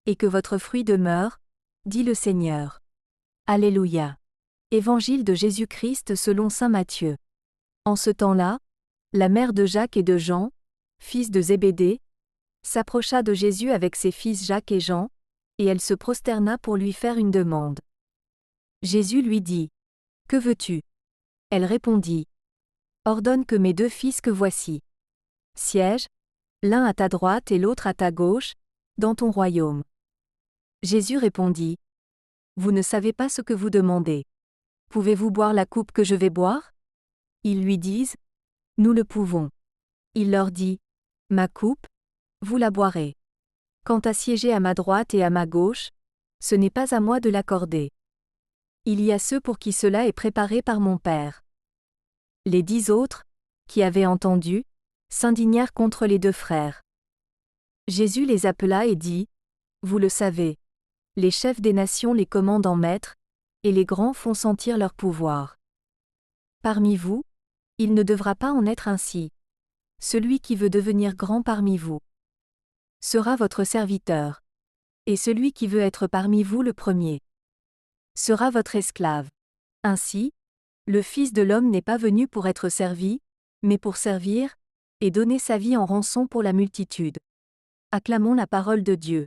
et que votre fruit demeure, dit le Seigneur. Alléluia. Évangile de Jésus-Christ selon saint Matthieu. En ce temps-là, la mère de Jacques et de Jean, fils de Zébédée, s'approcha de Jésus avec ses fils Jacques et Jean, et elle se prosterna pour lui faire une demande. Jésus lui dit : « Que veux-tu ? » Elle répondit : « Ordonne que mes 2 fils que voici siègent, l'un à ta droite et l'autre à ta gauche, dans ton royaume. » Jésus répondit : « Vous ne savez pas ce que vous demandez. Pouvez-vous boire la coupe que je vais boire ? » Ils lui disent : « Nous le pouvons. » Il leur dit : « Ma coupe, vous la boirez. Quant à siéger à ma droite et à ma gauche, ce n'est pas à moi de l'accorder. Il y a ceux pour qui cela est préparé par mon Père. » Les 10 autres, qui avaient entendu, s'indignèrent contre les 2 frères. Jésus les appela et dit : « Vous le savez, les chefs des nations les commandent en maîtres, et les grands font sentir leur pouvoir. Parmi vous, il ne devra pas en être ainsi. Celui qui veut devenir grand parmi vous sera votre serviteur. Et celui qui veut être parmi vous le premier sera votre esclave. Ainsi, le Fils de l'homme n'est pas venu pour être servi, mais pour servir, et donner sa vie en rançon pour la multitude. » Acclamons la parole de Dieu.